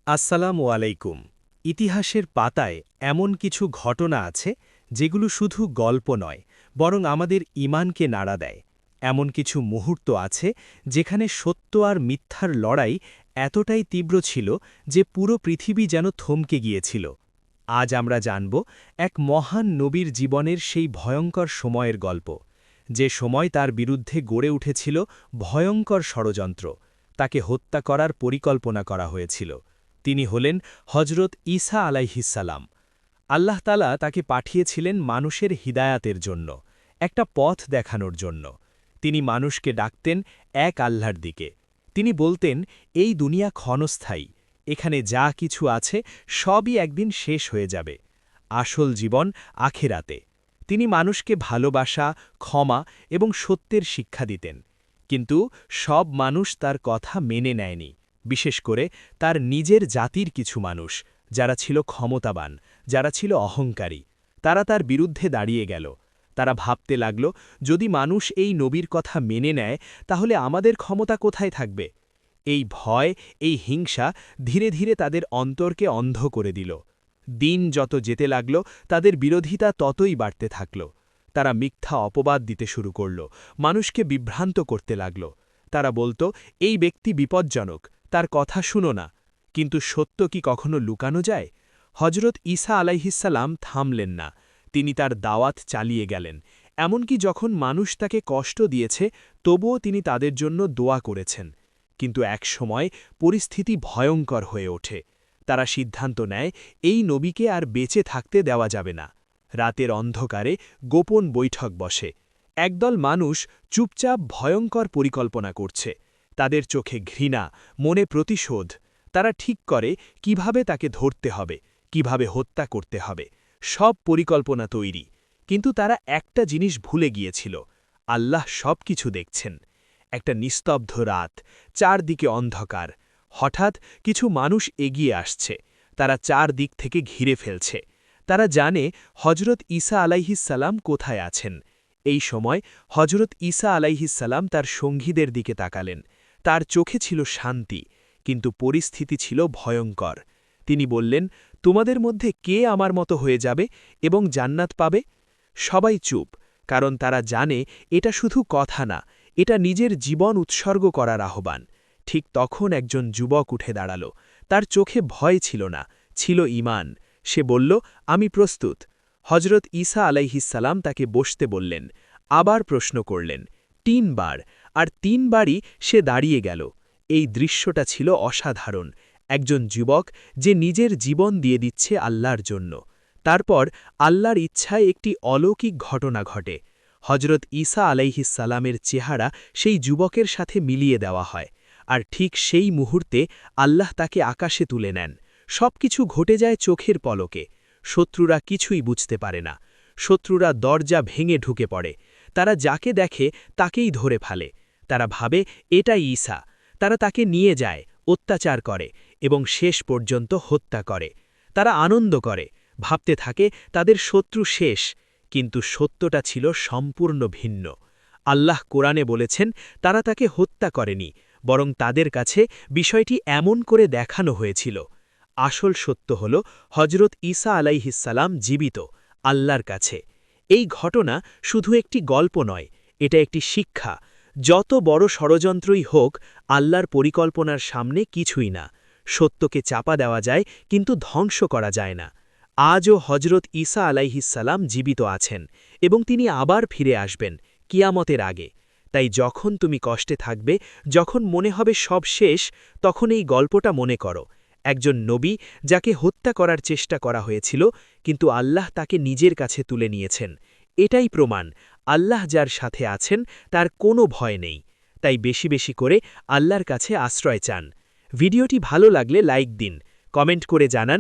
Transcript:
আসসালামু আলাইকুম। ইতিহাসের পাতায় এমন কিছু ঘটনা আছে যেগুলো শুধু গল্প নয়, বরং আমাদের ঈমানকে নাড়া দেয়। এমন কিছু মুহূর্ত আছে যেখানে সত্য আর মিথ্যার লড়াই এতটাই তীব্র ছিল যে পুরো পৃথিবী যেন থমকে গিয়েছিল। আজ আমরা জানব এক মহান নবীর জীবনের সেই ভয়ঙ্কর সময়ের গল্প, যে সময় তার বিরুদ্ধে গড়ে উঠেছিল ভয়ঙ্কর ষড়যন্ত্র। তাকে হত্যা করার পরিকল্পনা করা হয়েছিল। তিনি হলেন হজরত ঈসা আলাইহিসসালাম। আল্লাহ তাআলা তাকে পাঠিয়েছিলেন মানুষের হিদায়াতের জন্য, একটা পথ দেখানোর জন্য। তিনি মানুষকে ডাকতেন এক আল্লাহর দিকে। তিনি বলতেন, এই দুনিয়া ক্ষণস্থায়ী, এখানে যা কিছু আছে সবই একদিন শেষ হয়ে যাবে। আসল জীবন আখেরাতে। তিনি মানুষকে ভালোবাসা, ক্ষমা এবং সত্যের শিক্ষা দিতেন। কিন্তু সব মানুষ তার কথা মেনে নেয়নি, বিশেষ করে তার নিজের জাতির কিছু মানুষ, যারা ছিল ক্ষমতাবান, যারা ছিল অহংকারী। তারা তার বিরুদ্ধে দাঁড়িয়ে গেল। তারা ভাবতে লাগল, যদি মানুষ এই নবীর কথা মেনে নেয় তাহলে আমাদের ক্ষমতা কোথায় থাকবে। এই ভয়, এই হিংসা ধীরে ধীরে তাদের অন্তরকে অন্ধ করে দিল। দিন যত যেতে লাগল তাদের বিরোধিতা ততই বাড়তে থাকল। তারা মিথ্যা অপবাদ দিতে শুরু করল, মানুষকে বিভ্রান্ত করতে লাগল। তারা বলতো, এই ব্যক্তি বিপজ্জনক, তার কথা শুনো না। কিন্তু সত্য কি কখনো লুকানো যায়? হজরত ঈসা আলাইহিসসালাম থামলেন না। তিনি তার দাওয়াত চালিয়ে গেলেন। এমনকি যখন মানুষ তাকে কষ্ট দিয়েছে, তবুও তিনি তাদের জন্য দোয়া করেছেন। কিন্তু এক সময় পরিস্থিতি ভয়ঙ্কর হয়ে ওঠে। তারা সিদ্ধান্ত নেয়, এই নবীকে আর বেঁচে থাকতে দেওয়া যাবে না। রাতের অন্ধকারে গোপন বৈঠক বসে। একদল মানুষ চুপচাপ ভয়ঙ্কর পরিকল্পনা করছে। তাদের চোখে ঘৃণা, মনে প্রতিশোধ। তারা ঠিক করে কিভাবে তাকে ধরতে হবে, কিভাবে হত্যা করতে হবে। সব পরিকল্পনা তৈরি। কিন্তু তারা একটা জিনিস ভুলে গিয়েছিল, আল্লাহ সব কিছু দেখছেন। একটা নিস্তব্ধ রাত, চারদিকে অন্ধকার। হঠাৎ কিছু মানুষ এগিয়ে আসছে। তারা চারদিক থেকে ঘিরে ফেলছে। তারা জানে হজরত ঈসা আলাইহিসসালাম কোথায় আছেন। এই সময় হজরত ঈসা আলাইহিসসালাম তার সঙ্গীদের দিকে তাকালেন। তার চোখে ছিল শান্তি, কিন্তু পরিস্থিতি ছিল ভয়ঙ্কর। তিনি বললেন, তোমাদের মধ্যে কে আমার মতো হয়ে যাবে এবং জান্নাত পাবে? সবাই চুপ, কারণ তারা জানে এটা শুধু কথা না, এটা নিজের জীবন উৎসর্গ করার আহ্বান। ঠিক তখন একজন যুবক উঠে দাঁড়াল। তার চোখে ভয় ছিল না, ছিল ঈমান। সে বলল, আমি প্রস্তুত। হজরত ঈসা আলাইহিসসালাম তাকে বসতে বললেন। আবার প্রশ্ন করলেন, ৩ বার, আর ৩ বারই সে দাঁড়িয়ে গেল। এই দৃশ্যটা ছিল অসাধারণ। একজন যুবক যে নিজের জীবন দিয়ে দিচ্ছে আল্লাহর জন্য। তারপর আল্লাহর ইচ্ছায় একটি অলৌকিক ঘটনা ঘটে। হজরত ঈসা আলাইহিসসালামের চেহারা সেই যুবকের সাথে মিলিয়ে দেওয়া হয়। আর ঠিক সেই মুহূর্তে আল্লাহ তাকে আকাশে তুলে নেন। সবকিছু ঘটে যায় চোখের পলকে। শত্রুরা কিছুই বুঝতে পারে না। শত্রুরা দরজা ভেঙে ঢুকে পড়ে। তারা যাকে দেখে তাকেই ধরে ফেলে। তারা ভাবে এটাই ঈসা। তারা তাকে নিয়ে যায়, অত্যাচার করে এবং শেষ পর্যন্ত হত্যা করে। তারা আনন্দ করে, ভাবতে থাকে তাদের শত্রু শেষ। কিন্তু সত্যটা ছিল সম্পূর্ণ ভিন্ন। আল্লাহ কোরআনে বলেছেন, তারা তাকে হত্যা করেনি, বরং তাদের কাছে বিষয়টি এমন করে দেখানো হয়েছিল। আসল সত্য হল হজরত ঈসা আলাইহিসসালাম জীবিত, আল্লাহর কাছে। এই ঘটনা শুধু একটি গল্প নয়, এটা একটি শিক্ষা। যত বড় ষড়যন্ত্রই হোক, আল্লাহর পরিকল্পনার সামনে কিছুই না। সত্যকে চাপা দেওয়া যায়, কিন্তু ধ্বংস করা যায় না। আজও হজরত ঈসা আলাইহিসসালাম জীবিত আছেন, এবং তিনি আবার ফিরে আসবেন, কিয়ামতের আগে। তাই যখন তুমি কষ্টে থাকবে, যখন মনে হবে সব শেষ, তখন এই গল্পটা মনে করো। একজন নবী যাকে হত্যা করার চেষ্টা করা হয়েছিল, কিন্তু আল্লাহ তাকে নিজের কাছে তুলে নিয়েছেন। এটাই প্রমাণ, আল্লাহ যার সাথে আছেন তার কোনো ভয় নেই। তাই বেশি বেশি করে আল্লাহর কাছে আশ্রয় চান। ভিডিওটি ভালো লাগলে লাইক দিন, কমেন্ট করে জানান